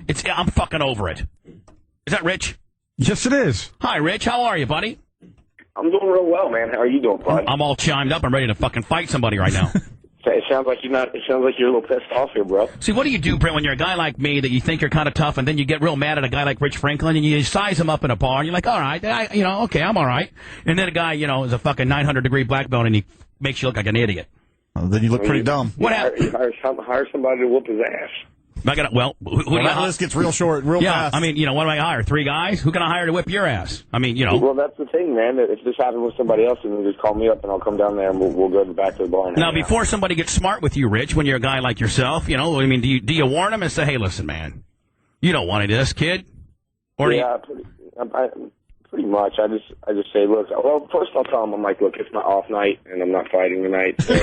I'm fucking over it. Is that Rich? Yes, it is. Hi, Rich. How are you, buddy? I'm doing real well, man. How are you doing, bud? I'm all chimed up. I'm ready to fucking fight somebody right now. It sounds like you're a little pissed off here, bro. See, what do you do, Brent, when you're a guy like me that you think you're kind of tough, and then you get real mad at a guy like Rich Franklin, and you size him up in a bar, and you're like, all right, okay, I'm all right. And then a guy, is a fucking 900-degree black belt, and he makes you look like an idiot. Well, then you look pretty dumb. What happened? You hire somebody to whoop his ass. Who do you that list gets real short, real fast. I mean, what do I hire? 3 guys? Who can I hire to whip your ass? I mean, Well, that's the thing, man. If this happens with somebody else, then you just call me up and I'll come down there and we'll go back to the bar. Now, before somebody gets smart with you, Rich, when you're a guy like yourself, do you warn them and say, hey, listen, man, you don't want any of this, kid? Or pretty much. I just say, look, well, first I'll tell them, I'm like, look, it's my off night and I'm not fighting tonight. So.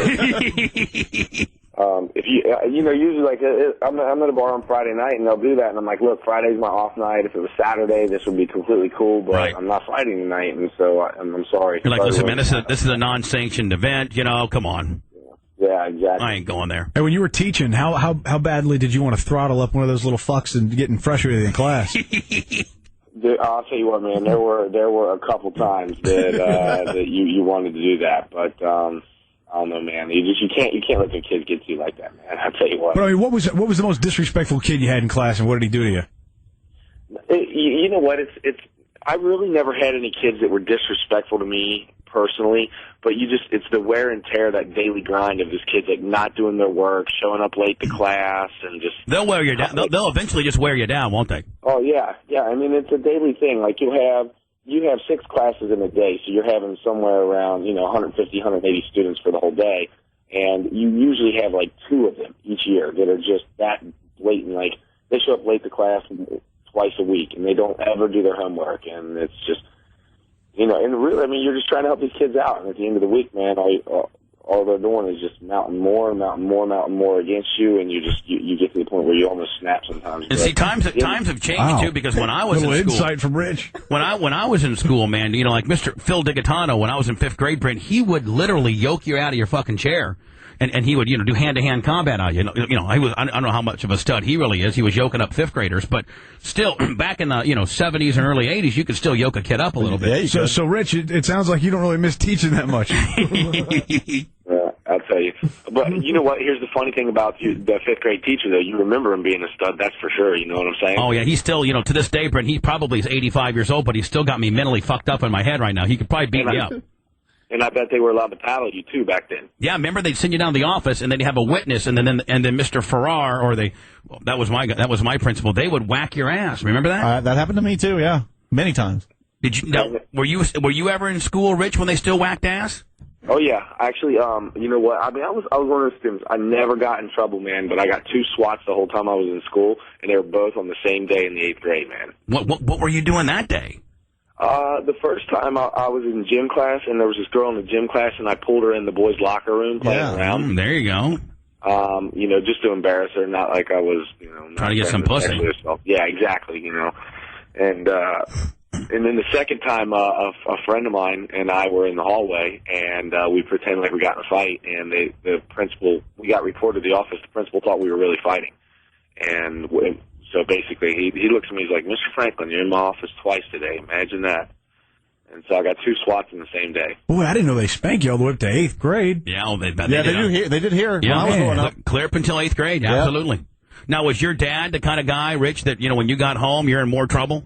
If usually like I'm at a bar on Friday night and they'll do that, and I'm like, look, Friday's my off night. If it was Saturday, this would be completely cool, but right. I'm not fighting tonight, and so I'm sorry. You're like, listen, man, this is a non-sanctioned event. Come on. Yeah, exactly. I ain't going there. Hey, when you were teaching, how badly did you want to throttle up one of those little fucks and getting frustrated in class? Dude, I'll tell you what, man. There were a couple times that you wanted to do that, but. I don't know, man. You can't let the kids get to you like that, man. I'll tell you what. But I mean, what was the most disrespectful kid you had in class, and what did he do to you? You know what? I really never had any kids that were disrespectful to me personally, but it's the wear and tear, that daily grind of these kids like not doing their work, showing up late to class, and just they'll wear you down. They'll eventually just wear you down, won't they? Oh yeah. I mean, it's a daily thing. Like you have 6 classes in a day, so you're having somewhere around, 150, 180 students for the whole day, and you usually have like 2 of them each year that are just that blatant. Like they show up late to class twice a week, and they don't ever do their homework, and it's just, and really, I mean, you're just trying to help these kids out, and at the end of the week, man, all they're doing is just mounting more against you, and you get to the point where you almost snap sometimes. And see, times have changed too, because when I was in school, insight from Rich. When I was in school, man, like Mr. Phil Digitano, when I was in 5th grade, Brent, he would literally yoke you out of your fucking chair. And he would, do hand-to-hand combat on you. I don't know how much of a stud he really is. He was yoking up 5th graders, but still, back in the 70s and early 80s, you could still yoke a kid up a little bit. So Rich, it sounds like you don't really miss teaching that much. I'll tell you. But you know what? Here's the funny thing about the 5th grade teacher, though. You remember him being a stud, that's for sure. You know what I'm saying? Oh, yeah. He's still, to this day, Brent, he probably is 85 years old, but he's still got me mentally fucked up in my head right now. He could probably beat me up. And I bet they were allowed to paddle you, too, back then. Yeah, remember they'd send you down to the office, and then you have a witness, and then Mr. Farrar, that was my principal, they would whack your ass. Remember that? That happened to me, too, yeah. Many times. Did you? Now, were you ever in school, Rich, when they still whacked ass? Oh, yeah. Actually, you know what? I mean, I was one of those students. I never got in trouble, man, but I got 2 swats the whole time I was in school, and they were both on the same day in the 8th grade, man. What were you doing that day? The first time I was in gym class, and there was this girl in the gym class, and I pulled her in the boys' locker room playing around. There you go. Just to embarrass her, not like I was, trying to get some pussy. Yeah, exactly, And then the second time, a friend of mine and I were in the hallway, and we pretended like we got in a fight, and the principal, we got reported to the office. The principal thought we were really fighting, and so basically he looks at me, he's like, Mr. Franklin, you're in my office twice today. Imagine that. And so I got 2 swats in the same day. Boy, I didn't know they spanked you all the way up to 8th grade. Yeah, they did here. Yeah, I was going up. Clear up until 8th grade, absolutely. Now, was your dad the kind of guy, Rich, that, when you got home, you're in more trouble?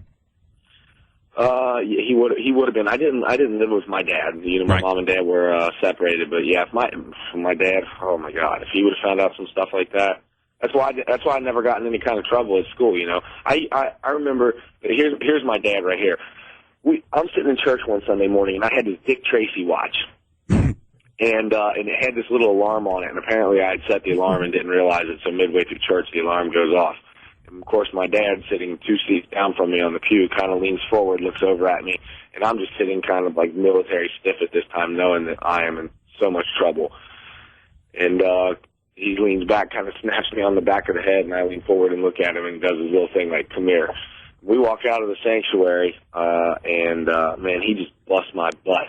He would have been. I didn't live with my dad. My mom and dad were separated. But yeah, if my dad, oh my God, if he would have found out some stuff like that, that's why I never got in any kind of trouble at school. I remember. Here's my dad right here. I'm sitting in church one Sunday morning, and I had this Dick Tracy watch, and it had this little alarm on it. And apparently, I had set the alarm and didn't realize it. So midway through church, the alarm goes off. And, of course, my dad, sitting 2 seats down from me on the pew, kind of leans forward, looks over at me, and I'm just sitting kind of like military stiff at this time, knowing that I am in so much trouble. And he leans back, kind of snaps me on the back of the head, and I lean forward and look at him and does his little thing like, come here. We walk out of the sanctuary, and man, he just busts my butt.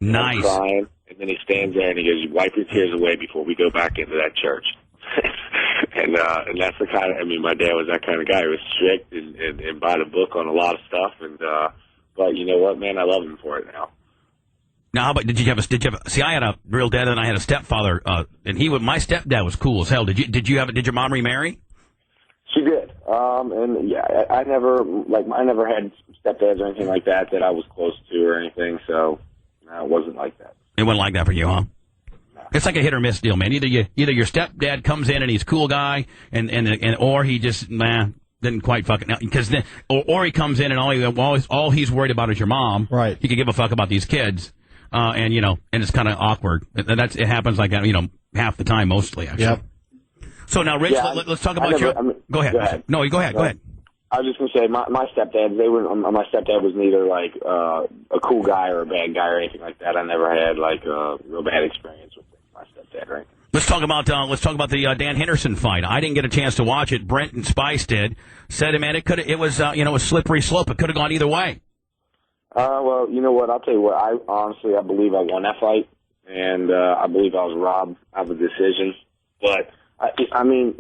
Nice. I'm crying, and then he stands there and he goes, wipe your tears away before we go back into that church. And that's the kind of, I mean, my dad was that kind of guy. He was strict and by the book on a lot of stuff. But you know what, man, I love him for it now. Now, how about, did you have see, I had a real dad and I had a stepfather, and my stepdad was cool as hell. Did your mom remarry? She did. And yeah, I never had stepdads or anything like that I was close to or anything, so no, it wasn't like that. It wasn't like that for you, huh? No. It's like a hit or miss deal, man. Either your stepdad comes in and he's a cool guy, or he just, didn't quite fucking, because then, or he comes in and all he's worried about is your mom. Right. He could give a fuck about these kids. And it's kind of awkward. It happens like that, half the time, mostly, actually. Yep. So now, Rich, let's talk about go ahead. No, go ahead. Go ahead. I was just going to say, my stepdad, my stepdad was neither, like, a cool guy or a bad guy or anything like that. I never had, like, a real bad experience with my stepdad or anything. Let's talk about the Dan Henderson fight. I didn't get a chance to watch it. Brent and Spice did. Said, man, it was a slippery slope. It could have gone either way. Well, you know what? I'll tell you what. I believe I won that fight, and I believe I was robbed of a decision. But I mean,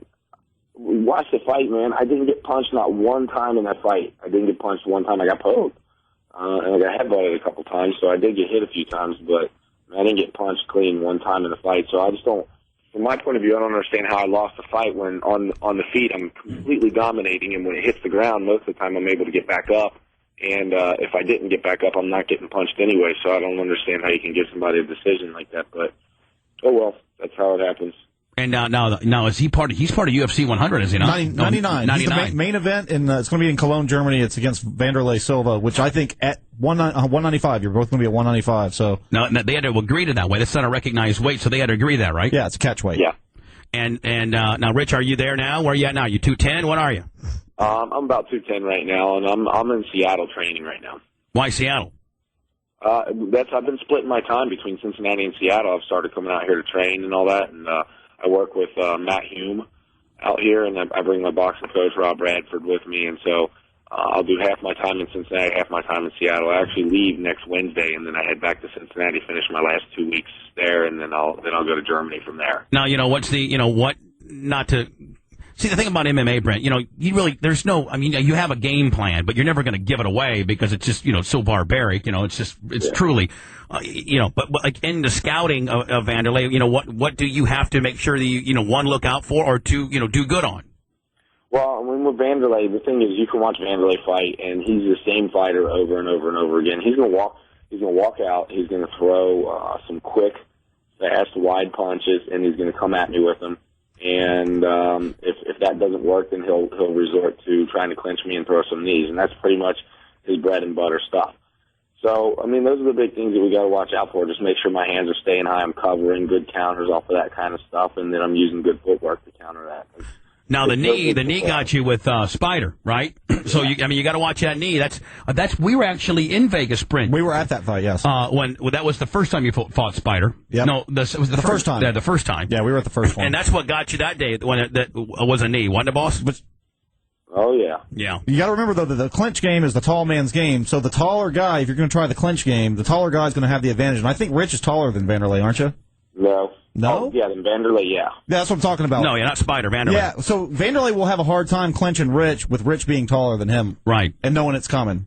watch the fight, man. I didn't get punched not one time in that fight. I didn't get punched one time. I got poked, and I got headbutted a couple times. So I did get hit a few times, but I didn't get punched clean one time in the fight. So I just don't. From my point of view, I don't understand how I lost the fight when on the feet I'm completely dominating, and when it hits the ground, most of the time I'm able to get back up. And if I didn't get back up, I'm not getting punched anyway, so I don't understand how you can give somebody a decision like that. But, oh, well, that's how it happens. And now is he's part of UFC 100, is he not? 99. 99. He's the main event, and it's going to be in Cologne, Germany. It's against Vanderlei Silva, which I think at 195, you're both going to be at 195. So no, they had to agree to that way. That's not a recognized weight, so they had to agree to that, right? Yeah, it's a catch weight. Yeah. And now, Rich, are you there now? Where are you at now? You 210? What are you? I'm about 210 right now, and I'm in Seattle training right now. Why Seattle? I've been splitting my time between Cincinnati and Seattle. I've started coming out here to train and all that, and I work with Matt Hume out here, and I bring my boxing coach Rob Bradford with me, and so I'll do half my time in Cincinnati, half my time in Seattle. I actually leave next Wednesday, and then I head back to Cincinnati, finish my last 2 weeks there, and then I'll go to Germany from there. Now, see, the thing about MMA, Brent, you have a game plan, but you're never going to give it away because it's just, so barbaric, it's truly, but like in the scouting of Vanderlei, what do you have to make sure that you, one, look out for, or two, do good on? Well, with Vanderlei, the thing is, you can watch Vanderlei fight, and he's the same fighter over and over and over again. He's going to walk out, he's going to throw some quick, fast, wide punches, and he's going to come at me with them. And if that doesn't work, then he'll resort to trying to clinch me and throw some knees, and that's pretty much his bread and butter stuff. So, I mean, those are the big things that we got to watch out for. Just make sure my hands are staying high, I'm covering good counters off of that kind of stuff, and then I'm using good footwork to counter that. Now the knee got you with Spider, right? So you got to watch that knee. That's we were actually in Vegas, Brent. We were at that fight, yes. When that was the first time you fought Spider. Yep. No, it was the first time. Yeah, the first time. Yeah, we were at the first one. And that's what got you that day when that was a knee, wasn't it, boss? Oh yeah. Yeah. You got to remember though that the clinch game is the tall man's game. So the taller guy, if you're going to try the clinch game, the taller guy is going to have the advantage. And I think Rich is taller than Vanderlei, aren't you? No. No? Oh, yeah, then Vanderlei, yeah. That's what I'm talking about. No, not Spider, Vanderlei. Yeah, so Vanderlei will have a hard time clinching Rich, with Rich being taller than him. Right. And knowing it's coming.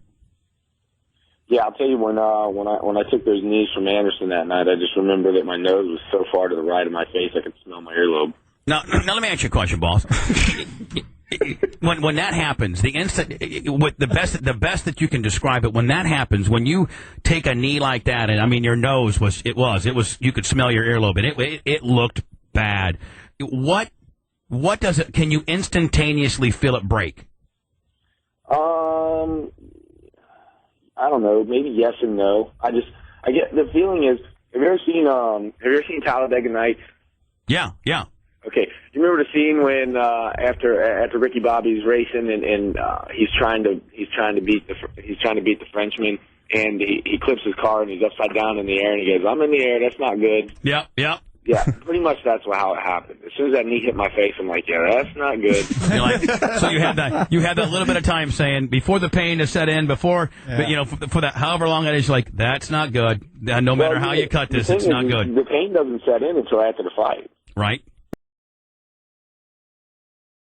Yeah, I'll tell you, when I took those knees from Anderson that night, I just remember that my nose was so far to the right of my face I could smell my earlobe. Now let me ask you a question, boss. When that happens, the instant, with the best that you can describe it, when that happens, when you take a knee like that, and I mean your nose was you could smell your earlobe, and it looked bad. What does it? Can you instantaneously feel it break? I don't know. Maybe yes and no. I get the feeling is. Have you ever seen Talladega Nights? Yeah. Okay, you remember the scene when after Ricky Bobby's racing and he's trying to beat the Frenchman, and he clips his car and he's upside down in the air and he goes, "I'm in the air, that's not good." Yep. Yeah, pretty much that's how it happened. As soon as that knee hit my face, I'm like, "Yeah, that's not good." So you had that little bit of time saying before the pain to set in, for that however long it is, you're like, that's not good. No matter how you cut this, it's not good. The pain doesn't set in until after the fight. Right.